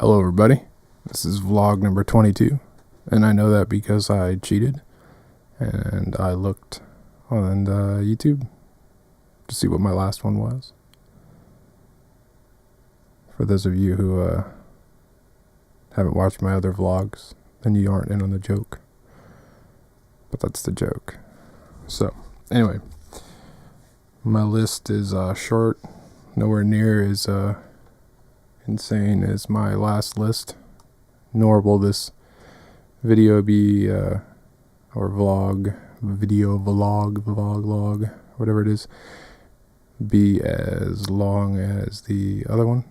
Hello everybody, this is vlog number 22, and I know that because I cheated, and I looked on YouTube to see what my last one was. For those of you who haven't watched my other vlogs, then you aren't in on the joke, but that's the joke. So, anyway, my list is short, nowhere near as insane as my last list, nor will this video be or vlog, whatever it is, be as long as the other one,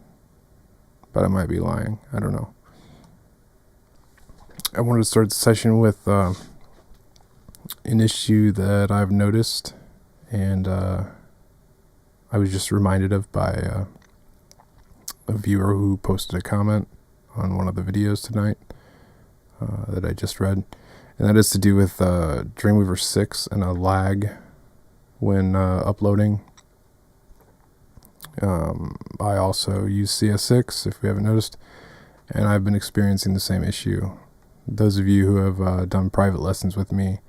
but I might be lying, I don't know. I wanted to start the session with an issue that I've noticed, and I was just reminded of by a viewer who posted a comment on one of the videos tonight that I just read, and that is to do with Dreamweaver 6 and a lag when uploading. I also use CS6, if we haven't noticed, and I've been experiencing the same issue. Those of you who have done private lessons with me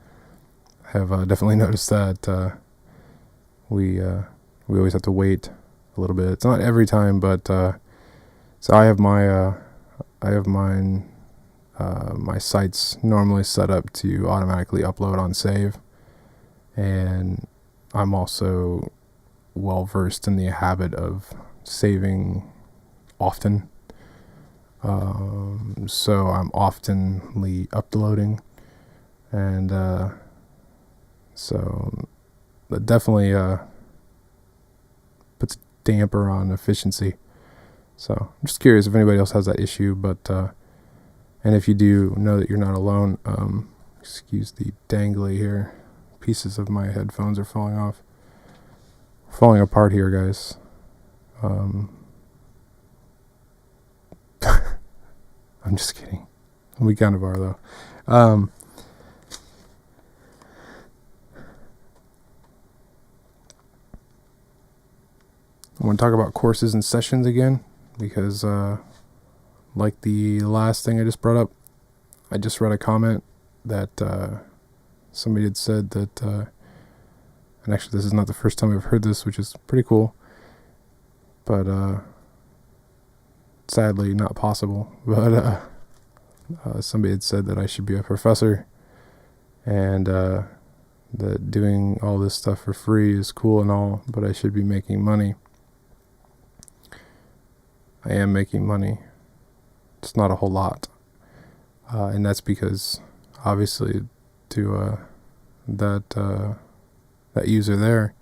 have definitely noticed that we always have to wait a little bit. It's not every time, but so I have my sites normally set up to automatically upload on save, and I'm also well versed in the habit of saving often. So I'm oftenly uploading, and so that definitely puts a damper on efficiency. So I'm just curious if anybody else has that issue, but and if you do, know that you're not alone. Excuse the dangly here. Pieces of my headphones are falling apart here, guys. I'm just kidding. We kind of are, though. I want to talk about courses and sessions again, because like the last thing I just brought up, I just read a comment that somebody had said that, and actually this is not the first time I've heard this, which is pretty cool, but sadly not possible, but somebody had said that I should be a professor, and that doing all this stuff for free is cool and all, but I should be making money. I am making money. It's not a whole lot, and that's because obviously to that user there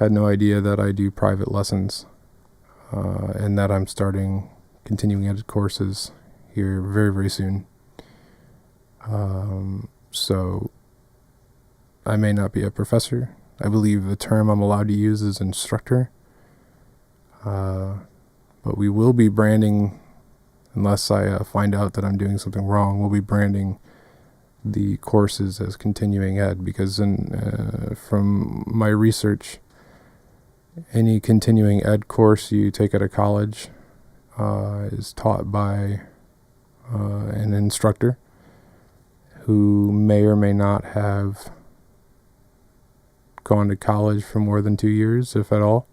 had no idea that I do private lessons, and that I'm starting continuing ed courses here very, very soon. So I may not be a professor. I believe the term I'm allowed to use is instructor. But we will be branding, unless I find out that I'm doing something wrong, we'll be branding the courses as continuing ed, because from my research, any continuing ed course you take at a college is taught by an instructor who may or may not have gone to college for more than 2 years, if at all.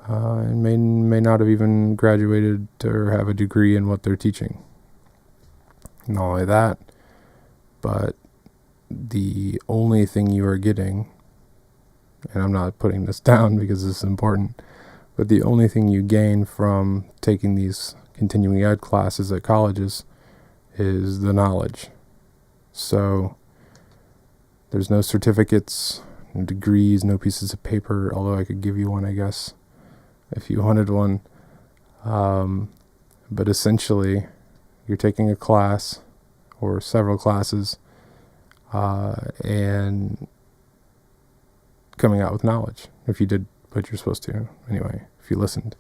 And may not have even graduated or have a degree in what they're teaching. Not only that, but the only thing you are getting, and I'm not putting this down because this is important, but the only thing you gain from taking these continuing ed classes at colleges is the knowledge. So there's no certificates, no degrees, no pieces of paper, although I could give you one, I guess, if you wanted one. But essentially, you're taking a class or several classes and coming out with knowledge, if you did what you're supposed to, anyway, if you listened.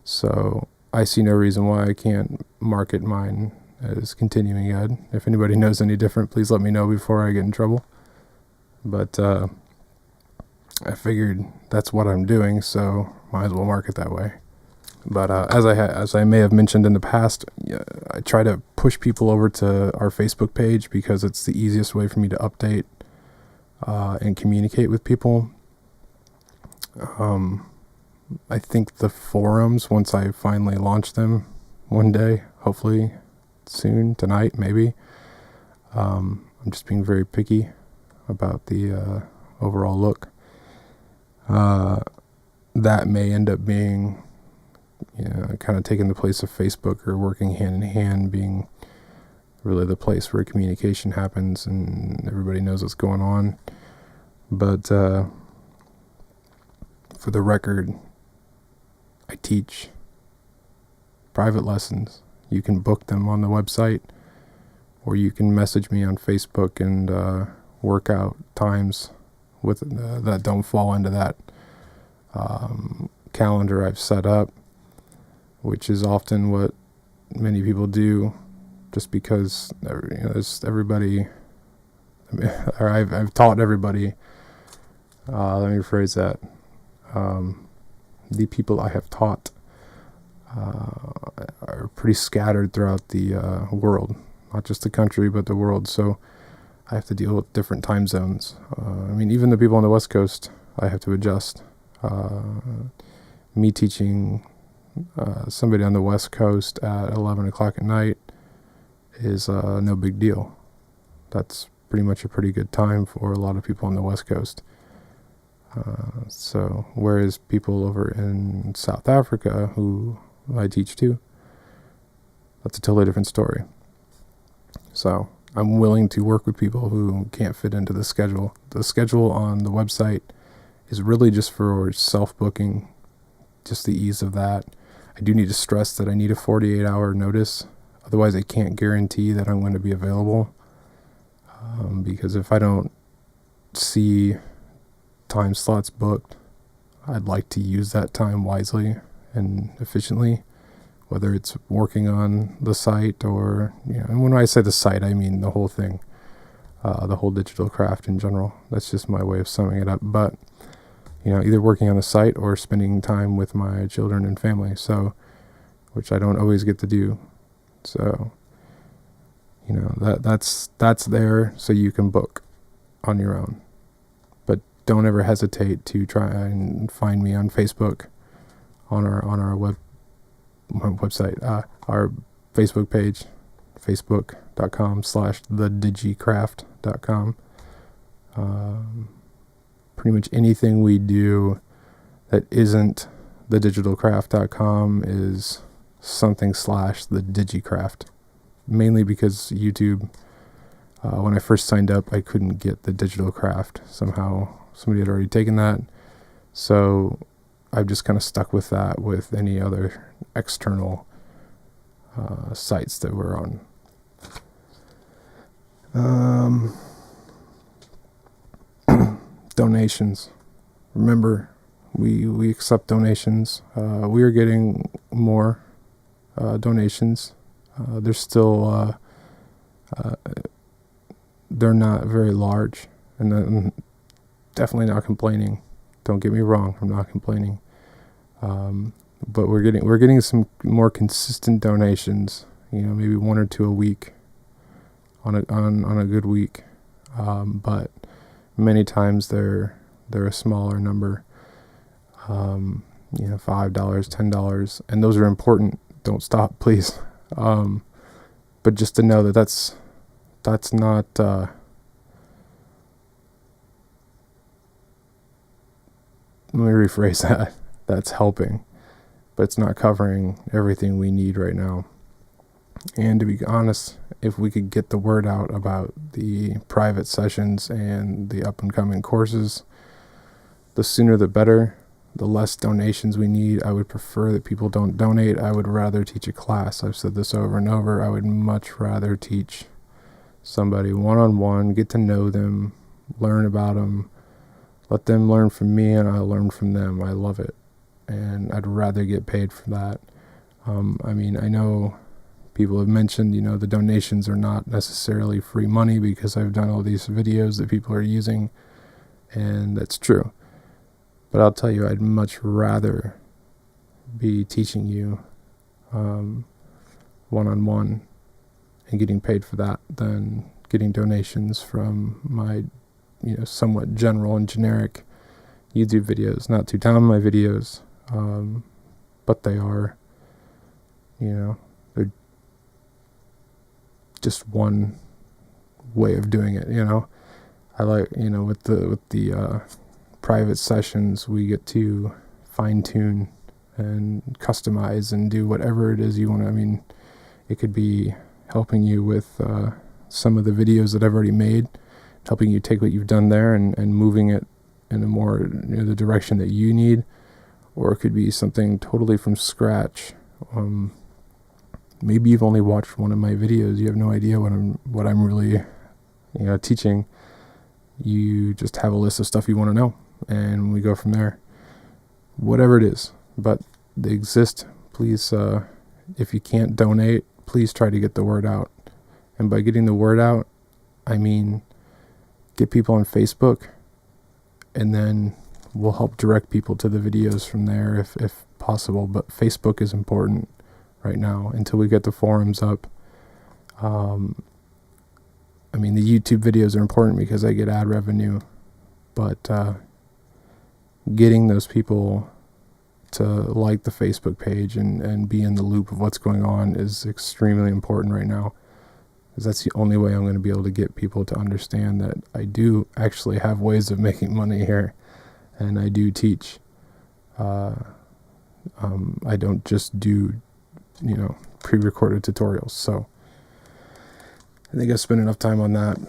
So I see no reason why I can't market mine as continuing ed. If anybody knows any different, please let me know before I get in trouble. But I figured that's what I'm doing, so might as well market that way. But as I may have mentioned in the past, I try to push people over to our Facebook page because it's the easiest way for me to update and communicate with people. I think the forums, once I finally launch them one day, hopefully soon, tonight maybe, I'm just being very picky about the overall look. That may end up being, kind of taking the place of Facebook, or working hand in hand, being really the place where communication happens and everybody knows what's going on. But for the record, I teach private lessons. You can book them on the website, or you can message me on Facebook and work out times with that don't fall into that calendar I've set up, which is often what many people do, just because there's everybody. Or I've taught everybody. Let me rephrase that. The people I have taught are pretty scattered throughout the world, not just the country, but the world. So I have to deal with different time zones. Even the people on the West Coast, I have to adjust. Me teaching somebody on the West Coast at 11 o'clock at night is no big deal. That's pretty much a pretty good time for a lot of people on the West Coast. So whereas people over in South Africa, who I teach to, that's a totally different story. So I'm willing to work with people who can't fit into the schedule. The schedule on the website is really just for self-booking, just the ease of that. I do need to stress that I need a 48-hour notice. Otherwise, I can't guarantee that I'm going to be available. Because if I don't see time slots booked, I'd like to use that time wisely and efficiently, whether it's working on the site or, and when I say the site, I mean the whole thing, the whole digital craft in general. That's just my way of summing it up. But, either working on the site or spending time with my children and family, which I don't always get to do. So, that's there so you can book on your own. But don't ever hesitate to try and find me on Facebook, on our website, our Facebook page, facebook.com/thedigicraft.com. Pretty much anything we do that isn't thedigitalcraft.com is something /thedigicraft. Mainly because YouTube, when I first signed up, I couldn't get the digital craft. Somehow somebody had already taken that. So I've just kind of stuck with that with any other external sites that we're on. Donations. Remember, we accept donations. We are getting more donations. They're still they're not very large, and I'm definitely not complaining. Don't get me wrong, I'm not complaining. But we're getting some more consistent donations. Maybe one or two a week on a good week. But many times they're a smaller number. $5, $10, and those are important. Don't stop, please. But just to know that's not let me rephrase that. That's helping, but it's not covering everything we need right now. And to be honest, if we could get the word out about the private sessions and the up and coming courses, the sooner the better. The less donations we need. I would prefer that people don't donate. I would rather teach a class. I've said this over and over. I would much rather teach somebody one-on-one, get to know them, learn about them, let them learn from me, and I'll learn from them. I love it, and I'd rather get paid for that. I know people have mentioned, the donations are not necessarily free money because I've done all these videos that people are using, and that's true. But I'll tell you, I'd much rather be teaching you one-on-one and getting paid for that than getting donations from my, somewhat general and generic YouTube videos. Not to down my videos, but they are, they're just one way of doing it. I like, with the private sessions, we get to fine tune and customize and do whatever it is you want to. It could be helping you with some of the videos that I've already made, helping you take what you've done there and moving it in a more the direction that you need, or it could be something totally from scratch. Maybe you've only watched one of my videos, you have no idea what I'm really teaching. You just have a list of stuff you want to know, and we go from there. Whatever it is, but they exist. Please, if you can't donate, please try to get the word out. And by getting the word out, I mean get people on Facebook, and then we'll help direct people to the videos from there if possible. But Facebook is important right now until we get the forums up. The YouTube videos are important because I get ad revenue, but getting those people to like the Facebook page and be in the loop of what's going on is extremely important right now, because that's the only way I'm going to be able to get people to understand that I do actually have ways of making money here, and I do teach. I don't just do, pre-recorded tutorials. So I think I spent enough time on that.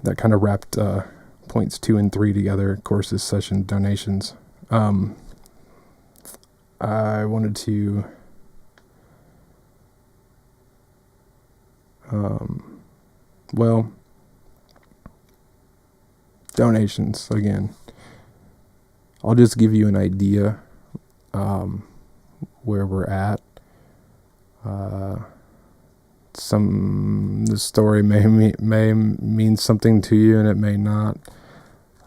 That kind of wrapped points 2 and 3 together: courses, session, donations. I wanted to donations again. I'll just give you an idea where we're at. The story may mean something to you, and it may not.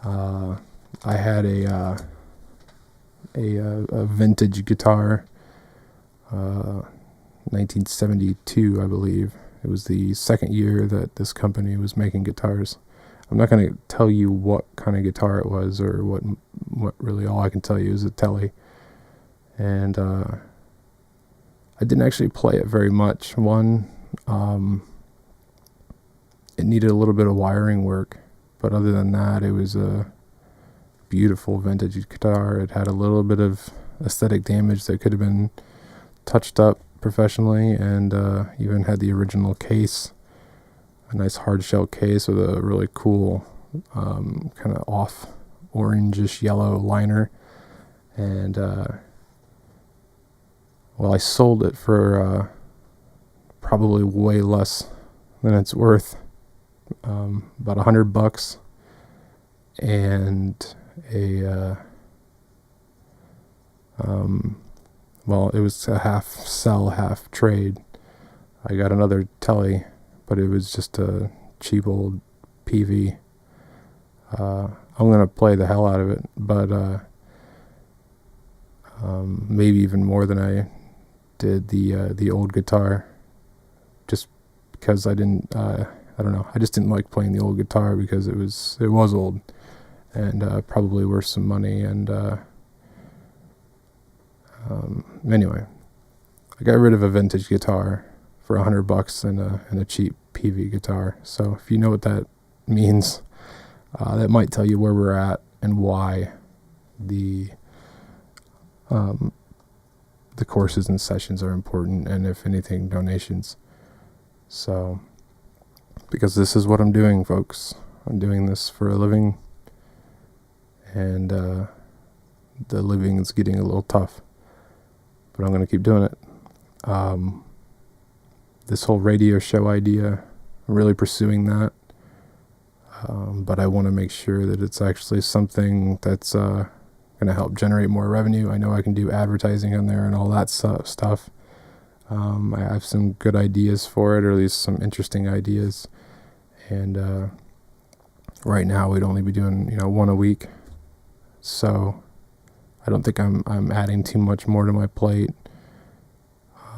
I had a vintage guitar, 1972, I believe. It was the second year that this company was making guitars. I'm not going to tell you what kind of guitar it was, or what really. All I can tell you is a Tele. And I didn't actually play it very much. It needed a little bit of wiring work, but other than that, it was a beautiful vintage guitar. It had a little bit of aesthetic damage that could have been touched up professionally, and even had the original case, a nice hard shell case with a really cool kind of off orangish yellow liner. And I sold it for probably way less than it's worth, about $100, and it was a half sell, half trade. I got another Tele, but it was just a cheap old PV. I'm gonna play the hell out of it, but maybe even more than I did the old guitar, just because I didn't. I don't know. I just didn't like playing the old guitar because it was old, and probably worth some money. And anyway, I got rid of a vintage guitar for $100 and a cheap PV guitar. So if you know what that means, that might tell you where we're at and why the courses and sessions are important, and if anything, donations. So, because this is what I'm doing, folks. I'm doing this for a living, and the living is getting a little tough, but I'm going to keep doing it. This whole radio show idea, I'm really pursuing that, but I want to make sure that it's actually something that's going to help generate more revenue. I know I can do advertising on there and all that stuff. I have some good ideas for it, or at least some interesting ideas. And right now we'd only be doing one a week, so I don't think I'm adding too much more to my plate.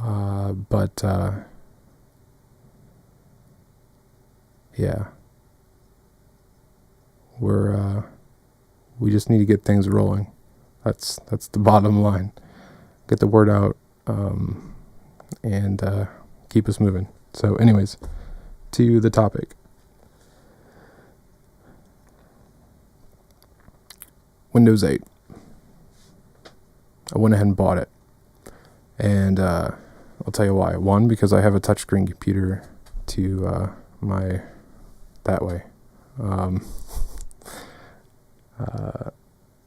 But yeah, we just need to get things rolling. That's the bottom line. Get the word out, and keep us moving. So anyways, to the topic. Windows 8. I went ahead and bought it. And I'll tell you why. One, because I have a touchscreen computer to that way.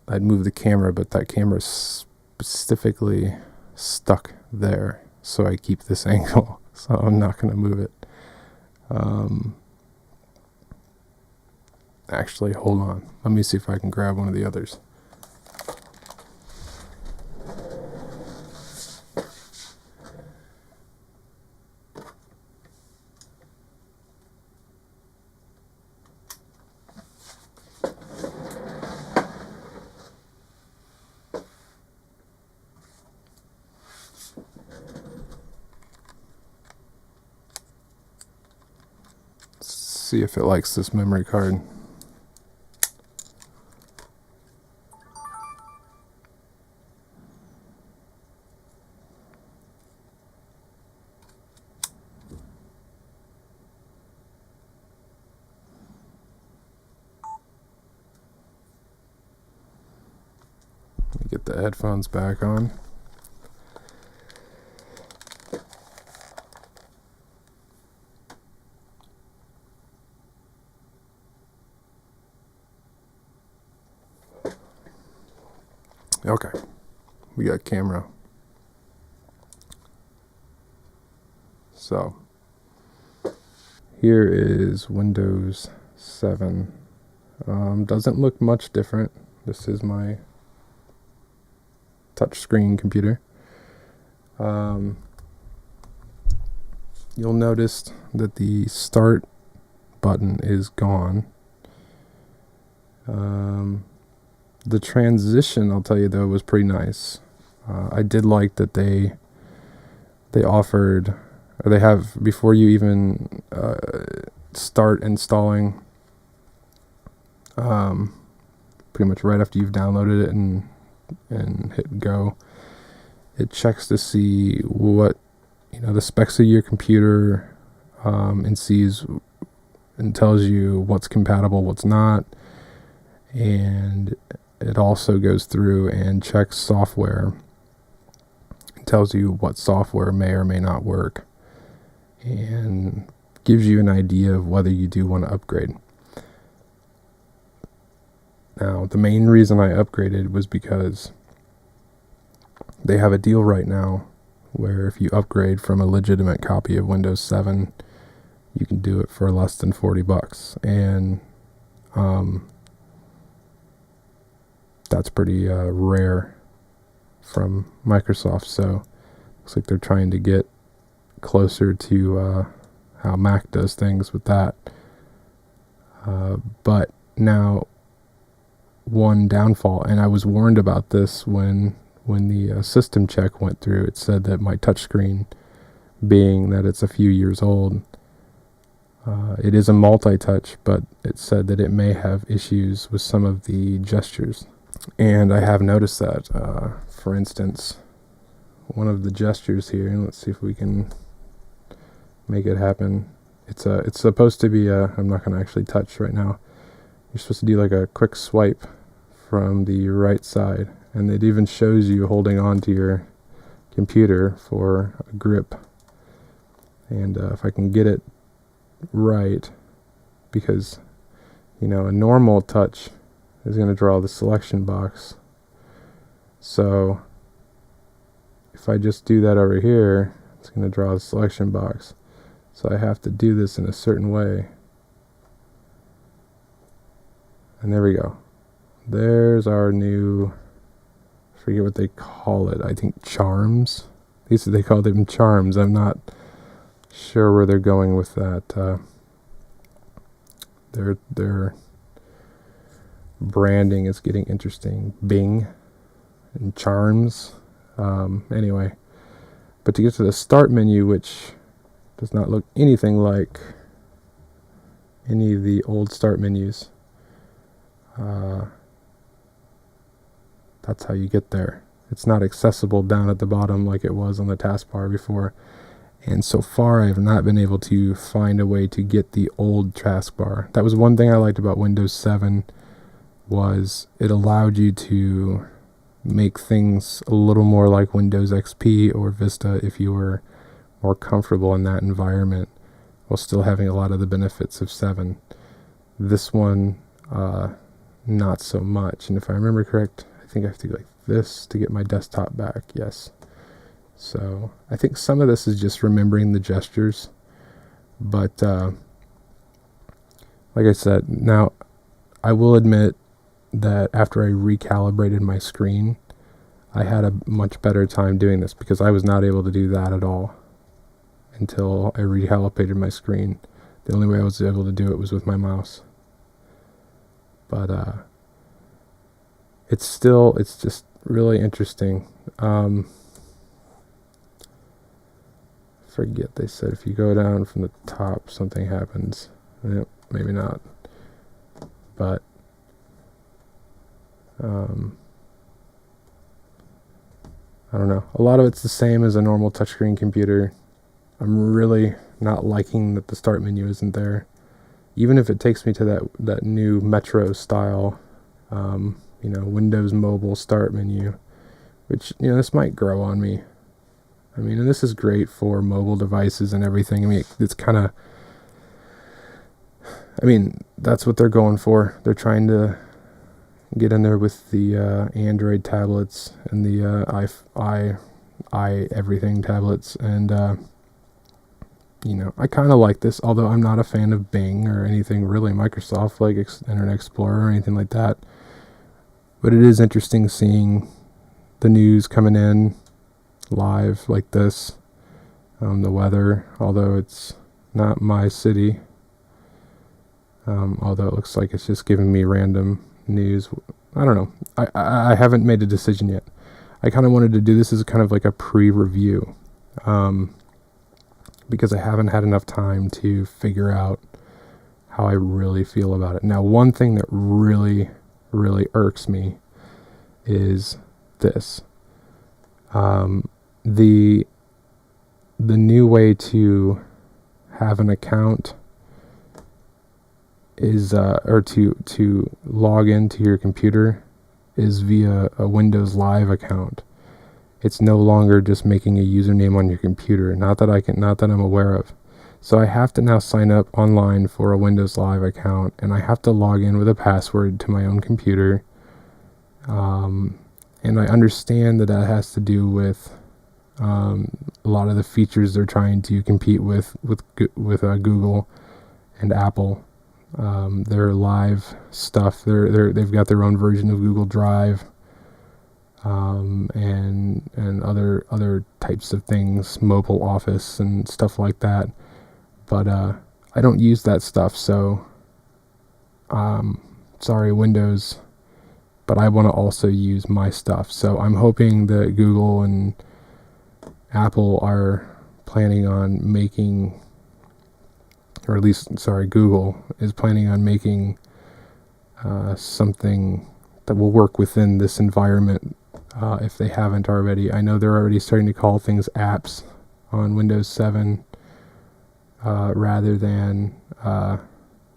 I'd move the camera, but that camera is specifically stuck there. So I keep this angle. So I'm not going to move it. Actually, hold on. Let me see if I can grab one of the others. See if it likes this memory card. Let me get the headphones back on. Okay, we got camera. So, here is Windows 7. Doesn't look much different. This is my touchscreen computer. You'll notice that the start button is gone. The transition, I'll tell you though, was pretty nice. I did like that they offered, or they have, before you even start installing, pretty much right after you've downloaded it and hit go, it checks to see what, the specs of your computer, and sees and tells you what's compatible, what's not, and it also goes through and checks software. It tells you what software may or may not work and gives you an idea of whether you do want to upgrade. Now, the main reason I upgraded was because they have a deal right now where if you upgrade from a legitimate copy of Windows 7, you can do it for less than $40. And that's pretty rare from Microsoft, so looks like they're trying to get closer to how Mac does things with that. But now, one downfall, and I was warned about this when the system check went through. It said that my touchscreen, being that it's a few years old, it is a multi-touch, but it said that it may have issues with some of the gestures. And I have noticed that, for instance, one of the gestures here, and let's see if we can make it happen. It's supposed to be I'm not going to actually touch right now. You're supposed to do like a quick swipe from the right side, and it even shows you holding on to your computer for a grip. And if I can get it right, because, a normal touch is going to draw the selection box. So if I just do that over here, it's going to draw the selection box. So I have to do this in a certain way. And there we go. There's our new, I forget what they call it. I think charms. They call them charms. I'm not sure where they're going with that. Their branding is getting interesting. Bing and charms. Anyway, but to get to the start menu, which does not look anything like any of the old start menus, that's how you get there. It's not accessible down at the bottom like it was on the taskbar before. And so far, I have not been able to find a way to get the old taskbar. That was one thing I liked about Windows 7, was it allowed you to make things a little more like Windows XP or Vista if you were more comfortable in that environment, while still having a lot of the benefits of 7. This one, not so much. And if I remember correct, I think I have to go like this to get my desktop back. Yes. So I think some of this is just remembering the gestures. But like I said, now I will admit that after I recalibrated my screen, I had a much better time doing this, because I was not able to do that at all until I recalibrated my screen. The only way I was able to do it was with my mouse. But it's just really interesting. Forget they said if you go down from the top, something happens. Yep, maybe not. But I don't know. A lot of it's the same as a normal touchscreen computer. I'm really not liking that the start menu isn't there. Even if it takes me to that new Metro style, Windows Mobile start menu, which, this might grow on me. I mean, and this is great for mobile devices and everything. I mean, it's kind of, that's what they're going for. They're trying to get in there with the Android tablets and the i everything tablets, and I kind of like this, although I'm not a fan of Bing or anything really Microsoft, like Internet Explorer or anything like that. But it is interesting seeing the news coming in live like this, the weather, although it's not my city, although it looks like it's just giving me random news. I don't know. I haven't made a decision yet. I kind of wanted to do this as kind of like a pre-review, because I haven't had enough time to figure out how I really feel about it. Now, one thing that really, really irks me is this. The new way to have an account is or to log into your computer is via a Windows Live account. It's no longer just making a username on your computer, not that I'm aware of. So I have to now sign up online for a Windows Live account, and I have to log in with a password to my own computer. And I understand that has to do with a lot of the features they're trying to compete with Google and Apple. Their live stuff, they've got their own version of Google Drive, and other types of things, mobile office and stuff like that. But I don't use that stuff, so sorry Windows, but I want to also use my stuff. So I'm hoping that Google and Apple are planning on making, or at least, Google is planning on making something that will work within this environment, if they haven't already. I know they're already starting to call things apps on Windows 7 rather than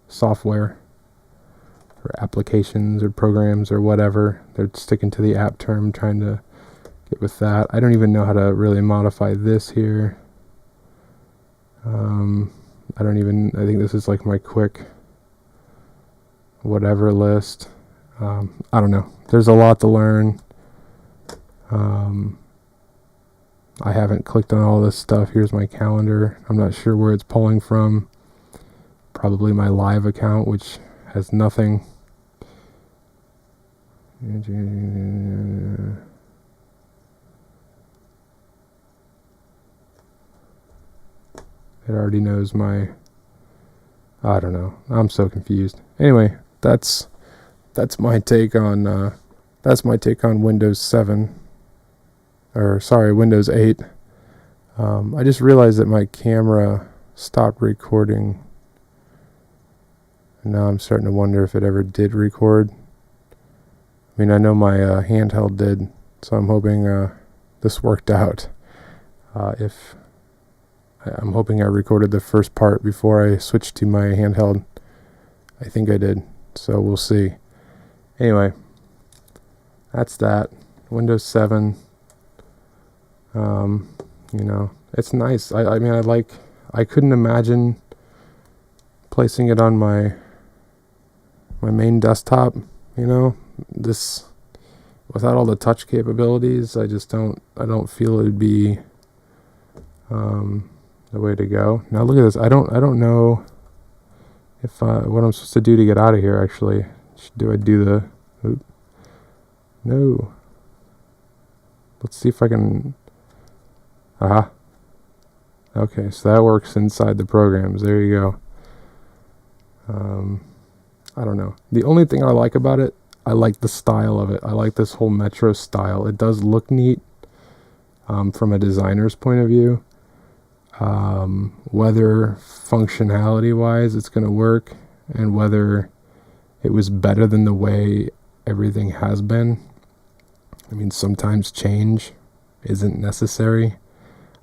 software or applications or programs or whatever. They're sticking to the app term, trying to get with that. I don't even know how to really modify this here. I think this is like my quick whatever list. I don't know. There's a lot to learn. I haven't clicked on all this stuff. Here's my calendar. I'm not sure where it's pulling from. Probably my live account, which has nothing. It already knows my, I don't know. I'm so confused. Anyway, that's my take on that's my take on Windows 7. Or, sorry, Windows 8. I just realized that my camera stopped recording. And now I'm starting to wonder if it ever did record. I mean, I know my handheld did, so I'm hoping this worked out. If I'm hoping I recorded the first part before I switched to my handheld. I think I did, so we'll see. Anyway, that's that. Windows 7. It's nice. I mean, I couldn't imagine placing it on my main desktop, this without all the touch capabilities. I don't feel it'd be the way to go. Now look at this. I don't know if what I'm supposed to do to get out of here. Actually, do I do the? No. Let's see if I can. Aha. Okay, so that works inside the programs. There you go. I don't know. The only thing I like about it, I like the style of it. I like this whole Metro style. It does look neat from a designer's point of view. Whether functionality-wise it's going to work, and whether it was better than the way everything has been. I mean, sometimes change isn't necessary.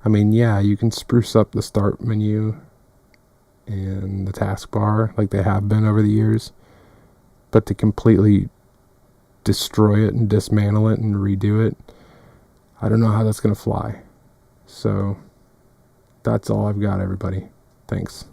I mean, yeah, you can spruce up the start menu and the taskbar like they have been over the years, but to completely destroy it and dismantle it and redo it, I don't know how that's going to fly. So that's all I've got, everybody. Thanks.